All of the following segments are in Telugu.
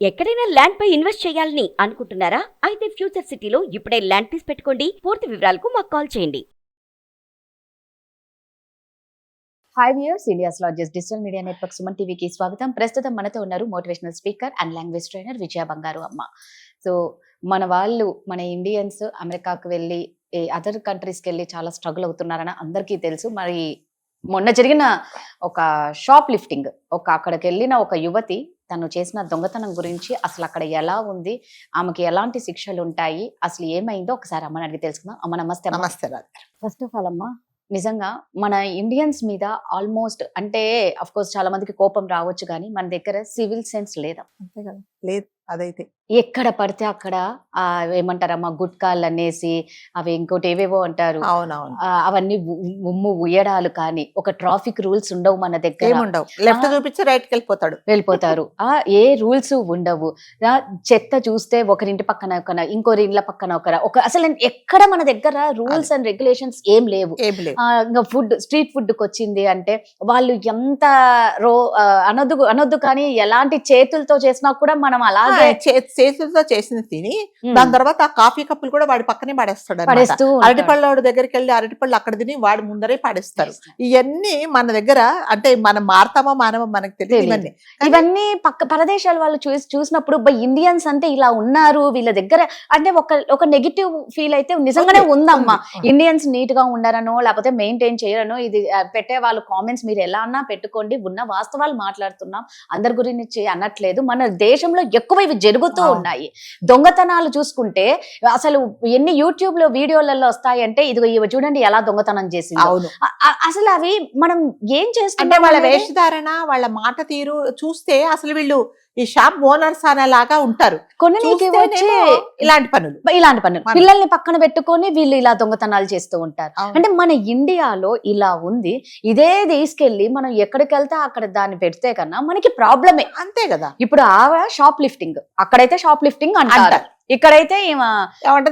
ఎక్కడైనా ల్యాండ్ పై ఇన్వెస్ట్ చేయాలని అనుకుంటున్నారా? అయితే ఫ్యూచర్ సిటీలో ఇప్పుడే ల్యాండ్ పీస్ పెట్టుకోండి. పూర్తి వివరాలకు మాకు కాల్ చేయండి. Hi viewers, India's largest digital media network Suman టీవీకి స్వాగతం. ప్రస్తుతం మనతో ఉన్నారు motivational speaker and language trainer Vijaya Bangaru Amma. So మన వాళ్ళు, మన ఇండియన్స్ అమెరికాకు వెళ్ళి అదర్ కంట్రీస్కి వెళ్ళి చాలా స్ట్రగుల్ అవుతున్నారని అందరికీ తెలుసు. మరి మొన్న జరిగిన ఒక షాప్ లిఫ్టింగ్, అక్కడికి వెళ్ళిన ఒక యువతి తను చేసిన దొంగతనం గురించి, అసలు అక్కడ ఎలా ఉంది, ఆమెకి ఎలాంటి శిక్షలు ఉంటాయి, అసలు ఏమైందో ఒకసారి అమ్మని అడిగి తెలుసుకుందాం. అమ్మ నమస్తే. నమస్తే. ఫస్ట్ ఆఫ్ ఆల్ అమ్మ, నిజంగా మన ఇండియన్స్ మీద ఆల్మోస్ట్, అంటే అఫ్ కోర్స్ చాలా మందికి కోపం రావచ్చు, కానీ మన దగ్గర సివిల్ సెన్స్ లేదా? అంతే కదా, లేదు. అదైతే ఎక్కడ పడితే అక్కడ ఏమంటారమ్మా, గుట్కాలు అనేసి అవి ఇంకోటి ఏవేవో అంటారు. అవునవును. అవన్నీ ఉమ్ము ఉయ్యడాలు, కానీ ఒక ట్రాఫిక్ రూల్స్ ఉండవు మన దగ్గర. ఉండవు. లెఫ్ట్ చూపించి రైట్ కి వెళ్ళిపోతారు. ఏ రూల్స్ ఉండవు. చెత్త చూస్తే ఒకరింటి పక్కన ఇంకోరి ఇండ్ల పక్కన అసలు ఎక్కడ మన దగ్గర రూల్స్ అండ్ రెగ్యులేషన్స్ ఏం లేవు. ఇంకా స్ట్రీట్ ఫుడ్ కి వచ్చింది అంటే వాళ్ళు ఎంత అనొద్దు కానీ ఎలాంటి చేతులతో చేసినా కూడా మనం అలాగే చేతులతో చేసింది తిని దాని తర్వాత ఆ కాఫీ కప్పులు కూడా వాడి పక్కనే పడేస్తాడు. అరటిపళ్ళ దగ్గరికి వెళ్ళి అరటిపళ్ళు అక్కడ తిని వాడి ముందరే పడేస్తారు. ఇవన్నీ మన దగ్గర, అంటే మనం మారతామో మానవో మనకు తెలియదు. ఇవన్నీ పరదేశాల వాళ్ళు చూసినప్పుడు ఇండియన్స్ అంటే ఇలా ఉన్నారు వీళ్ళ దగ్గర అంటే ఒక నెగిటివ్ ఫీల్ అయితే నిజంగానే ఉందమ్మా. ఇండియన్స్ నీట్ గా ఉండరనో లేకపోతే మెయింటైన్ చేయరనో, ఇది పెట్టే వాళ్ళు కామెంట్స్ మీరు ఎలా అన్నా పెట్టుకోండి, ఉన్న వాస్తవాలు మాట్లాడుతున్నాం, అందరి గురించి అనట్లేదు. మన దేశంలో ఎక్కువ ఇవి జరుగుతూ ఉన్నాయి. దొంగతనాలు చూసుకుంటే అసలు ఎన్ని యూట్యూబ్ లో వీడియోలలో వస్తాయంటే, ఇదిగో ఇవి చూడండి ఎలా దొంగతనం చేసింది. అసలు అవి మనం ఏం చేస్తుంటే వాళ్ళ వేషధారణ, వాళ్ళ మాట తీరు చూస్తే అసలు వీళ్ళు ఈ షాప్ ఓనర్స్ అనేలాగా ఉంటారు. ఇలాంటి పనులు పిల్లల్ని పక్కన పెట్టుకొని వీళ్ళు ఇలా దొంగతనాలు చేస్తూ ఉంటారు. అంటే మన ఇండియాలో ఇలా ఉంది. ఇదే తీసుకెళ్లి మనం ఎక్కడికి వెళ్తే అక్కడ దాన్ని పెడితే కన్నా మనకి ప్రాబ్లమే. అంతే కదా. ఇప్పుడు షాప్ లిఫ్టింగ్, అక్కడైతే షాప్ లిఫ్టింగ్ అంటారు, ఇక్కడైతే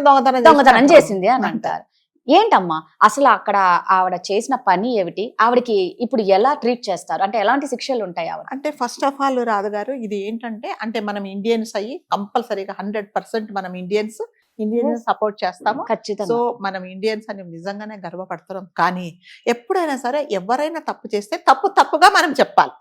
దొంగతనం చేసింది అని అంటారు. ఏంటమ్మా అసలు అక్కడ ఆవిడ చేసిన పని ఏమిటి? ఆవిడకి ఇప్పుడు ఎలా ట్రీట్ చేస్తారు? అంటే ఎలాంటి శిక్షలు ఉంటాయి ఆవిడ? అంటే ఫస్ట్ ఆఫ్ ఆల్ రాధ గారు, ఇది ఏంటంటే, అంటే మనం ఇండియన్స్ అయ్యి కంపల్సరీగా 100% మనం ఇండియన్స్ సపోర్ట్ చేస్తాము. ఖచ్చితంగా. సో మనం ఇండియన్స్ అని నిజంగానే గర్వపడుతున్నాం. కానీ ఎప్పుడైనా సరే ఎవరైనా తప్పు చేస్తే తప్పుగా మనం చెప్పాలి.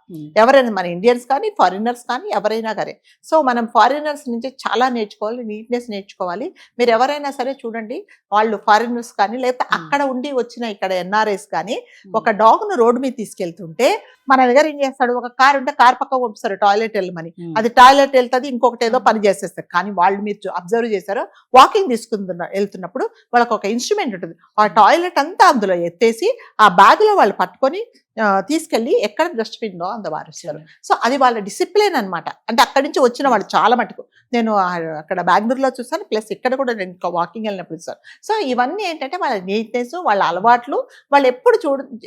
ఎవరైనా మన ఇండియన్స్ కానీ ఫారినర్స్ కానీ ఎవరైనా సరే. సో మనం ఫారినర్స్ నుంచి చాలా నేర్చుకోవాలి, నీట్నెస్ నేర్చుకోవాలి. మీరు ఎవరైనా సరే చూడండి, వాళ్ళు ఫారినర్స్ కానీ లేకపోతే అక్కడ ఉండి వచ్చిన ఇక్కడ ఎన్ఆర్ఐస్ కానీ ఒక డాగ్ ను రోడ్డు మీద తీసుకెళ్తుంటే మన దగ్గర ఏం చేస్తాడు, ఒక కార్ ఉంటే కార్ పక్క పంపిస్తారు టాయిలెట్ వెళ్ళమని. అది టాయిలెట్ వెళ్తుంది, ఇంకొకటి ఏదో పని చేసేస్తారు. కానీ వాళ్ళు మీరు అబ్జర్వ్ చేశారో, వాకింగ్ వెళ్తున్నప్పుడు వాళ్ళకి ఒక ఇన్స్ట్రుమెంట్ ఉంటుంది. ఆ టాయిలెట్ అంతా అందులో ఎత్తేసి ఆ బ్యాగ్ లో వాళ్ళు పట్టుకొని తీసుకెళ్లి ఎక్కడ డస్ట్బిన్ లో అంత వారుస్తారు. సో అది వాళ్ళ డిసిప్లిన్ అనమాట. అంటే అక్కడి నుంచి వచ్చిన వాళ్ళు చాలా మటుకు నేను అక్కడ బెంగళూరులో చూస్తాను, ప్లస్ ఇక్కడ కూడా నేను వాకింగ్ వెళ్ళినప్పుడు చూస్తాను. సో ఇవన్నీ ఏంటంటే వాళ్ళ నీట్నెస్, వాళ్ళ అలవాట్లు, వాళ్ళు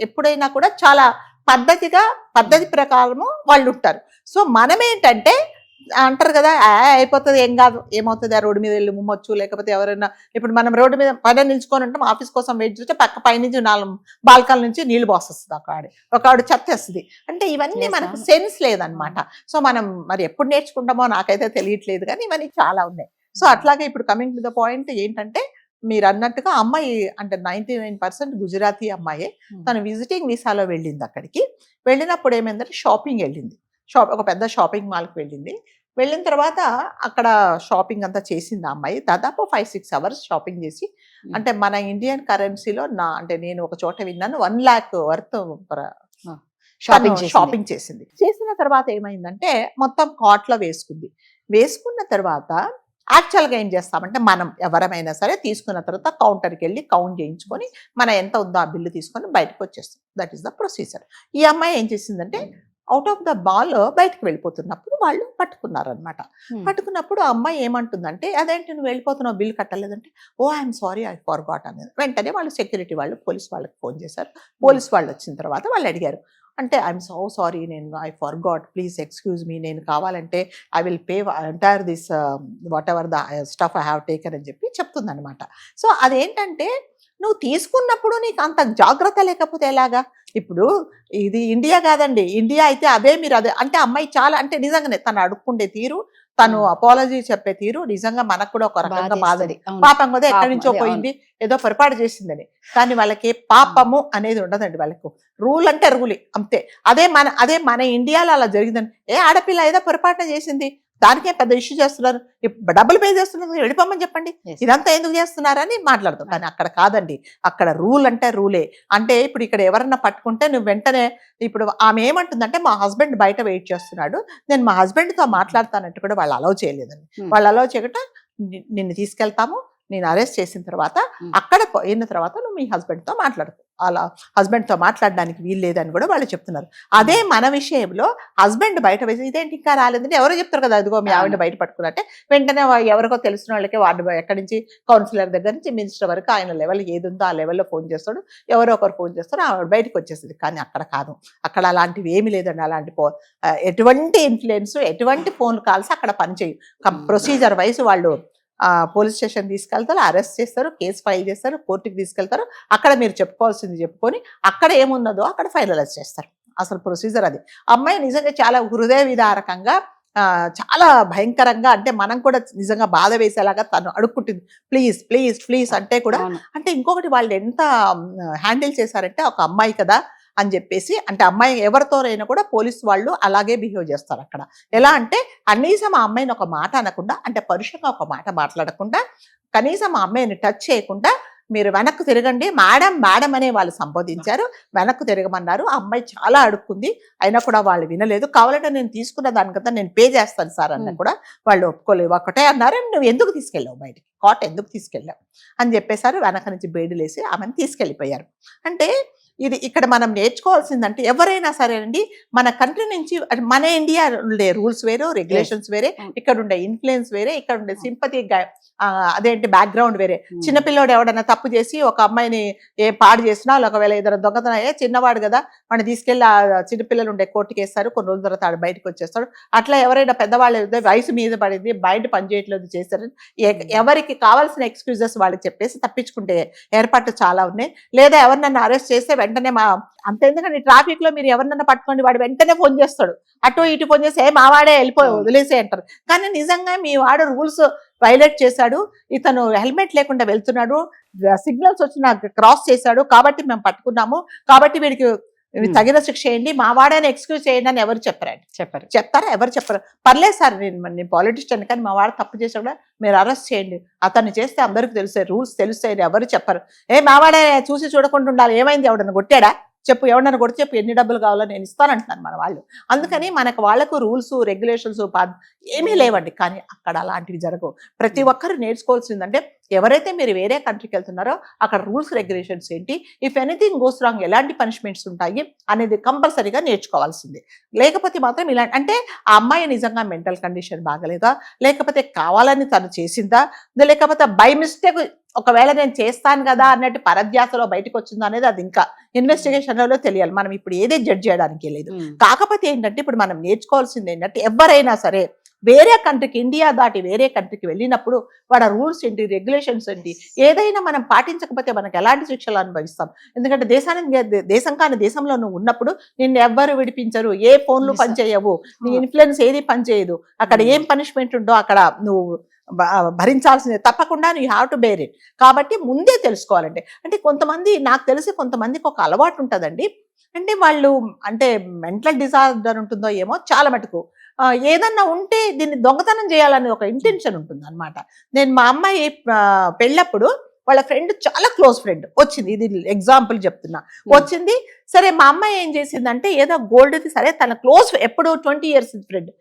ఎప్పుడైనా కూడా చాలా పద్ధతి ప్రకారము వాళ్ళు ఉంటారు. సో మనం ఏంటంటే అంటారు కదా, అయిపోతుంది, ఏం కాదు, ఏమవుతుంది, ఆ రోడ్డు మీద వెళ్ళి ముమ్మొచ్చు, లేకపోతే ఎవరైనా ఇప్పుడు మనం రోడ్డు మీద పైన నిల్చుకొని ఉంటాం, ఆఫీస్ కోసం వెయిట్ చేస్తే పైనుంచి 4 బాల్కల్ నుంచి నీళ్లు పోసేస్తుంది ఒక ఆవిడ చెత్తేస్తుంది. అంటే ఇవన్నీ మనకు సెన్స్ లేదనమాట. సో మనం మరి ఎప్పుడు నేర్చుకుంటామో నాకైతే తెలియట్లేదు, కానీ ఇవన్నీ చాలా ఉన్నాయి. సో అట్లాగే ఇప్పుడు కమింగ్ టు ద పాయింట్ ఏంటంటే, మీరు అన్నట్టుగా అమ్మాయి అంటే 99% గుజరాతీ అమ్మాయే. తను విజిటింగ్ వీసాలో వెళ్ళింది. అక్కడికి వెళ్ళినప్పుడు ఏమైందంటే షాపింగ్ వెళ్ళింది. ఒక పెద్ద షాపింగ్ మాల్కి వెళ్ళింది. వెళ్ళిన తర్వాత అక్కడ షాపింగ్ అంతా చేసింది ఆ అమ్మాయి. దాదాపు 5-6 అవర్స్ షాపింగ్ చేసి, అంటే మన ఇండియన్ కరెన్సీలో అంటే నేను ఒక చోట విన్నాను 1 lakh వర్త్ షాపింగ్ చేసింది. చేసిన తర్వాత ఏమైందంటే మొత్తం కార్ట్లో వేసుకున్న తర్వాత యాక్చువల్గా ఏం చేస్తామంటే, మనం ఎవరమైనా సరే తీసుకున్న తర్వాత కౌంటర్కి వెళ్ళి కౌంట్ చేయించుకొని మన ఎంత ఉందో ఆ బిల్లు తీసుకొని బయటకు వచ్చేస్తాం. That is the procedure. ఈ అమ్మాయి ఏం చేసిందంటే, అవుట్ ఆఫ్ ద మాల్ బయటకు వెళ్ళిపోతున్నప్పుడు వాళ్ళు పట్టుకున్నారనమాట. పట్టుకున్నప్పుడు ఆ అమ్మాయి ఏమంటుందంటే, అదేంటి నువ్వు వెళ్ళిపోతున్నావు, బిల్ కట్టలేదంటే, ఓ ఐఎమ్ సారీ ఐ ఫర్గాట్ అనేది. వెంటనే వాళ్ళు సెక్యూరిటీ వాళ్ళు పోలీస్ వాళ్ళకి ఫోన్ చేశారు. పోలీస్ వాళ్ళు వచ్చిన తర్వాత వాళ్ళు అడిగారు, అంటే ఐఎమ్ సో సారీ, నేను I forgot, please excuse me, నేను కావాలంటే I will pay entire this what ever the stuff I have taken అని చెప్తుంది అనమాట. సో అదేంటంటే, నువ్వు తీసుకున్నప్పుడు నీకు అంత జాగ్రత్త లేకపోతే ఎలాగా? ఇప్పుడు ఇది ఇండియా కాదండి, ఇండియా అయితే అదే మీరు అదే అంటే అమ్మాయి చాలా అంటే నిజంగానే తను అడుక్కుండే తీరు, తను అపాలజీ చెప్పే తీరు నిజంగా మనకు కూడా ఒక రకంగా బాధది. పాపం కదా ఎక్కడి నుంచో పోయింది, ఏదో పొరపాటు చేసిందని. కానీ వాళ్ళకి పాపము అనేది ఉండదండి. వాళ్ళకు రూల్ అంటే రూలే అంతే. అదే మన ఇండియాలో అలా జరిగిందని, ఆడపిల్ల ఏదో పొరపాటున చేసింది, దానికే పెద్ద ఇష్యూ చేస్తున్నారు, డబ్బులు పే చేస్తున్నారు, వెళ్ళిపోమని చెప్పండి, ఇదంతా ఎందుకు చేస్తున్నారని మాట్లాడతాం. కానీ అక్కడ కాదండి, అక్కడ రూల్ అంటే రూలే. అంటే ఇప్పుడు ఇక్కడ ఎవరన్నా పట్టుకుంటే నువ్వు వెంటనే, ఇప్పుడు ఆమె ఏమంటుందంటే మా హస్బెండ్ బయట వెయిట్ చేస్తున్నాడు, నేను మా హస్బెండ్తో మాట్లాడతానంటే కూడా వాళ్ళు అలౌ చేయలేదండి. వాళ్ళు అలౌ చేయకుండా నిన్ను తీసుకెళ్తాము, నేను అరెస్ట్ చేసిన తర్వాత అక్కడ పోయిన తర్వాత నువ్వు మీ హస్బెండ్తో మాట్లాడుకో, అలా హస్బెండ్తో మాట్లాడడానికి వీలు లేదని కూడా వాళ్ళు చెప్తున్నారు. అదే మన విషయంలో హస్బెండ్ బయట వేసి ఇదేంటి ఇంకా రాలేదంటే ఎవరో చెప్తారు కదా, అదిగో మీ ఆవిడ బయట పట్టుకున్నట్టే వెంటనే ఎవరికో తెలిసిన వాళ్ళకి వార్డు ఎక్కడి నుంచి కౌన్సిలర్ దగ్గర నుంచి మినిస్టర్ వరకు ఆయన లెవెల్ ఏది ఉందో ఆ లెవెల్లో ఫోన్ చేస్తాడు, ఎవరో ఒకరు ఫోన్ చేస్తారు, ఆవిడ బయటకు వచ్చేస్తుంది. కానీ అక్కడ కాదు, అక్కడ అలాంటివి ఏమీ లేదండి. అలాంటి ఎటువంటి ఇన్ఫ్లుయెన్స్, ఎటువంటి ఫోన్ కాల్స్ అక్కడ పనిచేయు. ప్రొసీజర్ వైజ్ వాళ్ళు పోలీస్ స్టేషన్ తీసుకెళ్తారు, అరెస్ట్ చేస్తారు, కేసు ఫైల్ చేస్తారు, కోర్టుకి తీసుకెళ్తారు. అక్కడ మీరు చెప్పుకోవాల్సింది చెప్పుకొని అక్కడ ఏమున్నదో అక్కడ ఫైనలైజ్ చేస్తారు. అసలు ప్రొసీజర్ అది. అమ్మాయి నిజంగా చాలా హృదయ విదారకంగా, చాలా భయంకరంగా, అంటే మనం కూడా నిజంగా బాధ వేసేలాగా తను అడుక్కుంటుంది, ప్లీజ్ ప్లీజ్ ప్లీజ్ అంటే కూడా. అంటే ఇంకొకటి వాళ్ళు ఎంత హ్యాండిల్ చేశారంటే, ఒక అమ్మాయి కదా అని చెప్పేసి, అంటే అమ్మాయి ఎవరితోనైనా కూడా పోలీసు వాళ్ళు అలాగే బిహేవ్ చేస్తారు అక్కడ. ఎలా అంటే కనీసం ఆ అమ్మాయిని ఒక మాట అనకుండా, అంటే పరుషంగా ఒక మాట మాట్లాడకుండా, కనీసం ఆ అమ్మాయిని టచ్ చేయకుండా మీరు వెనక్కు తిరగండి మేడం మేడం అనే వాళ్ళు సంబోధించారు, వెనక్కు తిరగమన్నారు. ఆ అమ్మాయి చాలా అడుక్కుంది, అయినా కూడా వాళ్ళు వినలేదు. కావాలంటే నేను తీసుకున్న దానికంతా నేను పే చేస్తాను సార్ అన్న కూడా వాళ్ళు ఒప్పుకోలేదు. ఒకటే అన్నారు, నువ్వు ఎందుకు తీసుకెళ్ళావు బయటికి, కోట ఎందుకు తీసుకెళ్ళావు అని చెప్పేశారు. వెనక నుంచి బేడులేసి ఆమెను తీసుకెళ్ళిపోయారు. అంటే ఇది ఇక్కడ మనం నేర్చుకోవాల్సిందంటే, ఎవరైనా సరే అండి మన కంట్రీ నుంచి, మన ఇండియా ఉండే రూల్స్ వేరు, రెగ్యులేషన్స్ వేరే, ఇక్కడ ఉండే ఇన్ఫ్లుయెన్స్ వేరే, ఇక్కడ ఉండే సింపతి అదేంటి బ్యాక్గ్రౌండ్ వేరే. చిన్నపిల్లోడు ఎవడన్నా తప్పు చేసి ఒక అమ్మాయిని పాడు చేసినా, ఒకవేళ ఏదైనా దొంగతనం చిన్నవాడు కదా వాడిని తీసుకెళ్ళి ఆ చిన్నపిల్లలు ఉండే కోర్టుకి వేస్తారు, కొన్ని రోజుల తర్వాత ఆడు బయటకు వచ్చేస్తాడు. అట్లా ఎవరైనా పెద్దవాళ్ళు వయసు మీద పడింది, బయట పనిచేయట్లేదు చేస్తారు, ఎవరికి కావాల్సిన ఎక్స్క్యూజెస్ వాళ్ళకి చెప్పేసి తప్పించుకుంటే ఏర్పాట్లు చాలా ఉన్నాయి. లేదా ఎవరినన్నా అరెస్ట్ చేస్తే వెంటనే అంత, ఎందుకంటే ట్రాఫిక్ లో మీరు ఎవరినన్నా పట్టుకోండి, వాడు వెంటనే ఫోన్ చేస్తాడు, అటు ఇటు ఫోన్ చేసి మావాడే వెళ్ళిపోయి వదిలేసే అంటారు. కానీ నిజంగా మీ వాడు రూల్స్ వైలేట్ చేశాడు, ఇతను హెల్మెట్ లేకుండా వెళ్తున్నాడు, సిగ్నల్స్ వచ్చిన క్రాస్ చేశాడు కాబట్టి మేము పట్టుకున్నాము, కాబట్టి వీడికి తగిన శిక్ష చేయండి, మా వాడని ఎక్స్క్యూజ్ చేయండి అని ఎవరు చెప్పారండి? చెప్తారా? ఎవరు చెప్పరు. పర్లేదు సార్, నేను పాలిటిషియన్, కానీ మా వాడు తప్పు చేసా కూడా మీరు అరెస్ట్ చేయండి, అతన్ని చేస్తే అందరికి తెలుస్తాయి, రూల్స్ తెలుస్తాయి, ఎవరు చెప్పరు. మా వాడే చూసి చూడకుండా ఉండాలి, ఏమైంది, ఎవడన్నా కొట్టాడా చెప్పు, ఎవడన్నా కొడితే చెప్పు, ఎన్ని డబ్బులు కావాలో నేను ఇస్తానంటున్నాను మన వాళ్ళు. అందుకని వాళ్ళకు రూల్స్ రెగ్యులేషన్స్ ఏమీ లేవండి. కానీ అక్కడ అలాంటివి జరగవు. ప్రతి ఒక్కరు నేర్చుకోవాల్సిందంటే, ఎవరైతే మీరు వేరే కంట్రీకి వెళ్తున్నారో అక్కడ రూల్స్ రెగ్యులేషన్స్ ఏంటి, ఇఫ్ ఎనీథింగ్ గోస్ రాంగ్ ఎలాంటి పనిష్మెంట్స్ ఉంటాయి అనేది కంపల్సరీగా నేర్చుకోవాల్సిందే. లేకపోతే మాత్రం ఇలా, అంటే ఆ అమ్మాయి నిజంగా మెంటల్ కండిషన్ బాగలేదా, లేకపోతే కావాలని తను చేసిందా, లేకపోతే బై మిస్టేక్ ఒకవేళ నేను చేస్తాను కదా అన్నట్టు పరధ్యాసలో బయటకు వచ్చిందా అనేది అది ఇంకా ఇన్వెస్టిగేషన్ లో తెలియాలి. మనం ఇప్పుడు ఏదే జడ్జ్ చేయడానికి లేదు. కాకపోతే ఏంటంటే ఇప్పుడు మనం నేర్చుకోవాల్సింది ఏంటంటే, ఎవరైనా సరే వేరే కంట్రీకి, ఇండియా దాటి వేరే కంట్రీకి వెళ్ళినప్పుడు వాడు రూల్స్ ఏంటి, రెగ్యులేషన్స్ ఏంటి, ఏదైనా మనం పాటించకపోతే మనకు ఎలాంటి శిక్షలు అనుభవిస్తాం. ఎందుకంటే దేశం కాని దేశంలో నువ్వు ఉన్నప్పుడు నిన్ను ఎవ్వరు విడిపించరు, ఏ ఫోన్లు పనిచేయవు, నీ ఇన్ఫ్లుయెన్స్ ఏది పనిచేయదు, అక్కడ ఏం పనిష్మెంట్ ఉందో అక్కడ నువ్వు భరించాల్సిందే, తప్పకుండా you have to bear it. కాబట్టి ముందే తెలుసుకోవాలంటే, అంటే కొంతమంది, నాకు తెలిసి కొంతమందికి ఒక అలవాటు ఉంటుందండి, అంటే వాళ్ళు, అంటే మెంటల్ డిజార్డర్ ఉంటుందో ఏమో చాలా మటుకు, ఏదన్నా ఉంటే దీన్ని దొంగతనం చేయాలని ఒక ఇంటెన్షన్ ఉంటుంది అనమాట. నేను మా అమ్మాయి పెళ్ళప్పుడు వాళ్ళ ఫ్రెండ్, చాలా క్లోజ్ ఫ్రెండ్ వచ్చింది, ఇది ఎగ్జాంపుల్ చెప్తున్నా, వచ్చింది. సరే మా అమ్మాయి ఏం చేసిందంటే, ఏదో గోల్డ్ది, సరే తన క్లోజ్, ఎప్పుడు 20 years ఫ్రెండ్,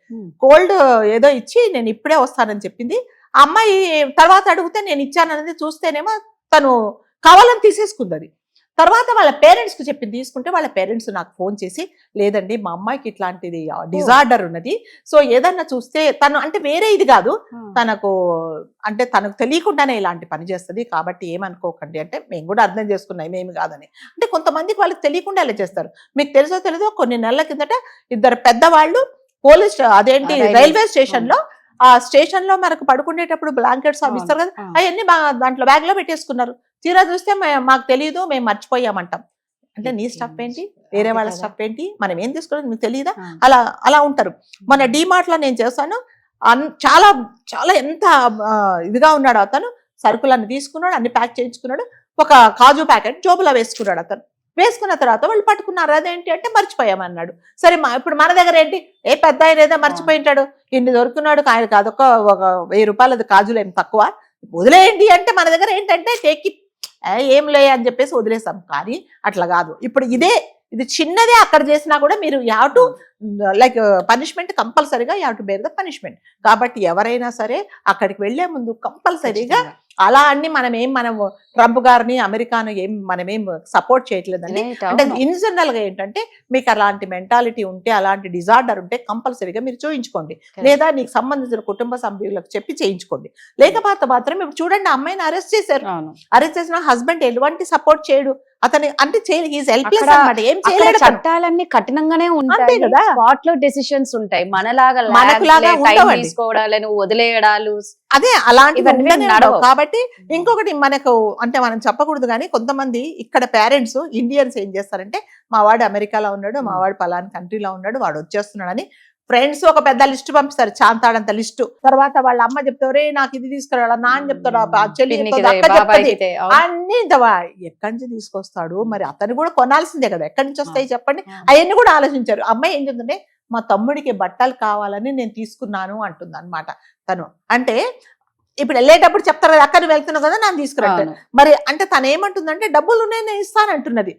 గోల్డ్ ఏదో ఇచ్చి నేను ఇప్పుడే వస్తానని చెప్పింది. ఆ అమ్మాయి తర్వాత అడిగితే నేను ఇచ్చాననేది చూస్తేనేమో తను కావాలని తీసేసుకుంది అది. తర్వాత వాళ్ళ పేరెంట్స్కి చెప్పింది, తీసుకుంటే వాళ్ళ పేరెంట్స్ నాకు ఫోన్ చేసి, లేదండి మా అమ్మాయికి ఇట్లాంటిది డిజార్డర్ ఉన్నది, సో ఏదన్నా చూస్తే తను, అంటే వేరే ఇది కాదు, తనకు అంటే తనకు తెలియకుండానే ఇలాంటి పని చేస్తుంది, కాబట్టి ఏమనుకోకండి అంటే, మేము కూడా అర్థం చేసుకున్నాం ఏమి కాదని. అంటే కొంతమందికి వాళ్ళకి తెలియకుండా ఇలా చేస్తారు. మీకు తెలుసో తెలీదో, కొన్ని నెలల కిందట ఇద్దరు పెద్దవాళ్ళు పోలీస్, అదేంటి రైల్వే స్టేషన్ లో, ఆ స్టేషన్ లో మనకు పడుకునేటప్పుడు బ్లాంకెట్స్ అవి ఇస్తారు కదా, అవన్నీ దాంట్లో బ్యాగ్ లో పెట్టేసుకున్నారు. తీరా చూస్తే మాకు తెలియదు, మేము మర్చిపోయామంటాం. అంటే నీ స్టఫ్ ఏంటి, వేరే వాళ్ళ స్టఫ్ ఏంటి, మనం ఏం తీసుకోవడం మీకు తెలియదా, అలా ఉంటారు. మన డిమార్ట్ లో నేను చేశాను, చాలా చాలా ఎంత ఇదిగా ఉన్నాడు అతను. సరుకులన్నీ తీసుకున్నాడు, అన్ని ప్యాక్ చేయించుకున్నాడు, ఒక కాజు ప్యాకెట్ జోబులో వేసుకున్నాడు అతను. వేసుకున్న తర్వాత వాళ్ళు పట్టుకున్నారు. అదేంటి అంటే మర్చిపోయామన్నాడు. సరే ఇప్పుడు మన దగ్గర ఏంటి, ఏ పెద్ద ఆయన ఏదో మర్చిపోయింటాడు, ఇన్ని దొరుకున్నాడు, ఆయనకు అదొక ఒక 1000 రూపాయలు కాజులు ఏం తక్కువ, వదిలేయండి అంటే మన దగ్గర ఏంటంటే టేకి ఏం లే అని చెప్పేసి వదిలేసాం. కానీ అట్లా కాదు. ఇప్పుడు ఇది చిన్నదే అక్కడ చేసినా కూడా మీరు you have to like punishment కంపల్సరీగా you have to bear the punishment. కాబట్టి ఎవరైనా సరే అక్కడికి వెళ్లే ముందు కంపల్సరీగా అలా అన్ని మనము ట్రంప్ గారిని అమెరికాను మనమేం సపోర్ట్ చేయట్లేదండి. అంటే ఇన్ జనరల్ గా ఏంటంటే మీకు అలాంటి మెంటాలిటీ ఉంటే, అలాంటి డిజార్డర్ ఉంటే కంపల్సరీగా మీరు చూయించుకోండి, లేదా నీకు సంబంధించిన కుటుంబ సభ్యులకు చెప్పి చేయించుకోండి. లేకపోతే మాత్రం ఇప్పుడు చూడండి, అమ్మాయిని అరెస్ట్ చేశారు. అరెస్ట్ చేసిన హస్బెండ్ ఎటువంటి సపోర్ట్ చేయడు అతని, అంటే హెల్ప్లెస్ అన్నమాట, ఏం చేయలేడు. చట్టాలన్నీ కఠినంగానే ఉంటాయి కదా, స్పాట్ లో డెసిషన్స్ ఉంటాయి. మనకులాగా తీసుకోవడాలను వదిలేయడాలు అదే అలాంటివి కాబట్టి. ఇంకొకటి మనకు అంటే మనం చెప్పకూడదు కానీ కొంతమంది ఇక్కడ పేరెంట్స్ ఇండియన్స్ ఏం చేస్తారంటే, మా వాడు అమెరికాలో ఉన్నాడు, మా వాడు పలానా కంట్రీలో ఉన్నాడు, వాడు వచ్చేస్తున్నాడు అని ఫ్రెండ్స్ ఒక పెద్ద లిస్ట్ పంపిస్తారు, చాంతాడంత లిస్టు. తర్వాత వాళ్ళ అమ్మ చెప్తారు, నాకు ఇది తీసుకురాడా, నాన్న చెప్తాడు, చెల్లి అన్ని ఎక్కడి నుంచి తీసుకొస్తాడు, మరి అతను కూడా కొనాల్సిందే కదా, ఎక్కడి నుంచి వస్తాయి చెప్పండి. అవన్నీ కూడా ఆలోచించారు. అమ్మాయి ఏం చెప్తుంటే, మా తమ్ముడికి బట్టలు కావాలని నేను తీసుకున్నాను అంటుంది అనమాట తను. అంటే ఇప్పుడు వెళ్ళేటప్పుడు చెప్తారు కదా, అక్కడ వెళ్తున్నావు కదా నన్ను తీసుకురంటారు. మరి అంటే తను ఏమంటుందంటే, డబ్బులు ఉన్నాయి నేను ఇస్తానంటున్నది.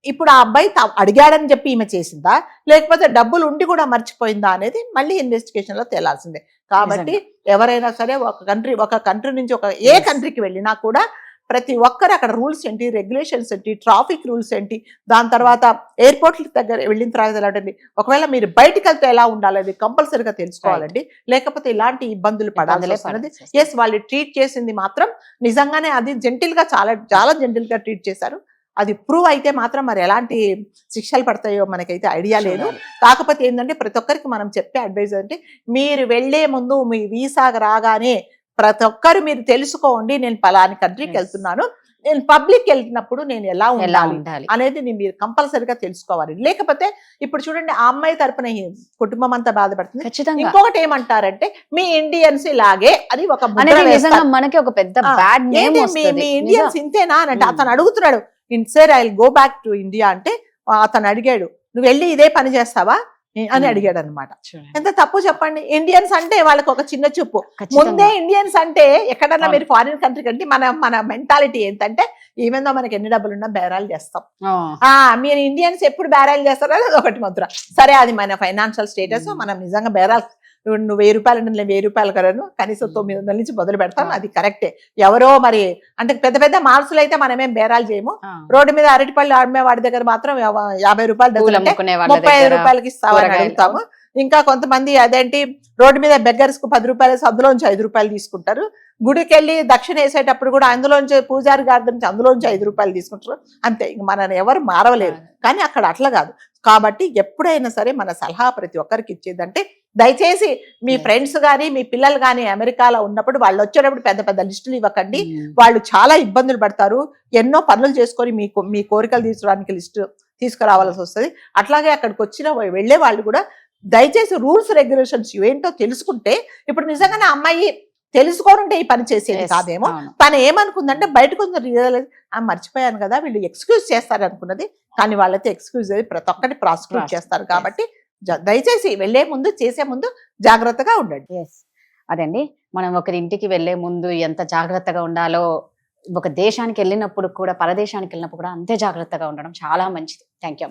ఇప్పుడు ఆ అబ్బాయి అడిగాడని చెప్పి ఈమె చేసిందా, లేకపోతే డబ్బులు ఉండి కూడా మర్చిపోయిందా అనేది మళ్ళీ ఇన్వెస్టిగేషన్ లో తేలాల్సిందే. కాబట్టి ఎవరైనా సరే ఒక కంట్రీ నుంచి ఏ కంట్రీకి వెళ్ళినా కూడా ప్రతి ఒక్కరు అక్కడ రూల్స్ ఏంటి, రెగ్యులేషన్స్ ఏంటి, ట్రాఫిక్ రూల్స్ ఏంటి, దాని తర్వాత ఎయిర్పోర్ట్ల దగ్గర వెళ్ళిన తర్వాత ఎలాంటి, ఒకవేళ మీరు బయటకు వెళ్తే ఎలా ఉండాలి కంపల్సరీగా తెలుసుకోవాలండి. లేకపోతే ఇలాంటి ఇబ్బందులు పడాల్సి వస్తున్నది. ఎస్, వాళ్ళు ట్రీట్ చేసింది మాత్రం నిజంగానే అది జెంటిల్ గా, చాలా చాలా జెంటిల్ గా ట్రీట్ చేశారు. అది ప్రూవ్ అయితే మాత్రం మరి ఎలాంటి శిక్షలు పడతాయో మనకైతే ఐడియా లేదు. కాకపోతే ఏంటంటే ప్రతి ఒక్కరికి మనం చెప్పే అడ్వైజ్ అంటే, మీరు వెళ్లే ముందు మీ వీసాగా రాగానే ప్రతి ఒక్కరు మీరు తెలుసుకోండి, నేను పలాని కంట్రీకి వెళ్తున్నాను, నేను పబ్లిక్ వెళ్తున్నప్పుడు నేను ఎలా ఉండాలి అనేది మీరు కంపల్సరీగా తెలుసుకోవాలి. లేకపోతే ఇప్పుడు చూడండి, ఆ అమ్మాయి తరపున కుటుంబం అంతా బాధపడుతుంది. ఇంకొకటి ఏమంటారంటే, మీ ఇండియన్స్ ఇలాగే అని ఒక మనకి ఒక పెద్ద బ్యాడ్ నేమ్ వస్తుంది. మీ ఇండియన్స్ ఇంతేనా అని అంటే అతను అడుగుతున్నాడు, sir I will go back to India అంటే అతను అడిగాడు, నువ్వు వెళ్ళి ఇదే పని చేస్తావా అని అడిగాడు అనమాట. ఎంత తప్పు చెప్పండి. ఇండియన్స్ అంటే వాళ్ళకి ఒక చిన్న చూపు. ముందే ఇండియన్స్ అంటే ఎక్కడన్నా మీరు ఫారిన్ కంట్రీ కంటే మన మెంటాలిటీ ఏంటంటే, ఈవెన్ దో మనకి ఎన్ని డబ్బులు ఉన్నా బేరాలు చేస్తాం. మీరు ఇండియన్స్ ఎప్పుడు బేరాలు చేస్తారో అది ఒకటి ముద్ర. సరే, అది మన ఫైనాన్షియల్ స్టేటస్. మనం నిజంగా బేరాలు, నువ్వు 1000 రూపాయలు అంటే నేను 1000 రూపాయలు కలను కనీసం 900 నుంచి మొదలు పెడతాం, అది కరెక్టే. ఎవరో మరి అంటే పెద్ద పెద్ద మార్సులు అయితే మనమేం బేరాలు చేయము. రోడ్డు మీద అరటిపళ్ళు అమ్మే వాడి దగ్గర మాత్రం 50 రూపాయలు డబ్బులు 35 రూపాయలకి ఇస్తామని అడుగుతాము. ఇంకా కొంతమంది అదేంటి రోడ్డు మీద బెగ్గర్స్ కు 10 రూపాయలు, అందులోంచి 5 రూపాయలు తీసుకుంటారు. గుడికి వెళ్ళి దక్షిణ వేసేటప్పుడు కూడా అందులోంచి పూజారి గారి నుంచి అందులోంచి 5 రూపాయలు తీసుకుంటారు. అంతే, ఇంక మనని ఎవరు మారవలేరు. కానీ అక్కడ అట్లా కాదు. కాబట్టి ఎప్పుడైనా సరే మన సలహా ప్రతి ఒక్కరికి ఇచ్చేదంటే, దయచేసి మీ ఫ్రెండ్స్ గానీ మీ పిల్లలు గానీ అమెరికాలో ఉన్నప్పుడు వాళ్ళు వచ్చేటప్పుడు పెద్ద పెద్ద లిస్టులు ఇవ్వకండి. వాళ్ళు చాలా ఇబ్బందులు పడతారు. ఎన్నో పనులు చేసుకొని మీ కోరికలు తీర్చడానికి లిస్టు తీసుకురావాల్సి వస్తుంది. అట్లాగే అక్కడికి వెళ్లే వాళ్ళు కూడా దయచేసి రూల్స్ రెగ్యులేషన్స్ ఏంటో తెలుసుకుంటే, ఇప్పుడు నిజంగానే అమ్మాయి తెలుసుకోనుంటే ఈ పని చేసేది కాదేమో. తను ఏమనుకుందంటే బయటకు మర్చిపోయాను కదా, వీళ్ళు ఎక్స్క్యూజ్ చేస్తారు అనుకున్నది. కానీ వాళ్ళైతే ఎక్స్క్యూజ్ ప్రతి ఒక్కటి ప్రాసిక్యూట్ చేస్తారు. కాబట్టి దయచేసి వెళ్లే ముందు, చేసే ముందు జాగ్రత్తగా ఉండండి. అదండి, మనం ఒకరి ఇంటికి వెళ్లే ముందు ఎంత జాగ్రత్తగా ఉండాలో, ఒక దేశానికి వెళ్ళినప్పుడు కూడా, పరదేశానికి వెళ్ళినప్పుడు కూడా అంతే జాగ్రత్తగా ఉండడం చాలా మంచిది. Thank you.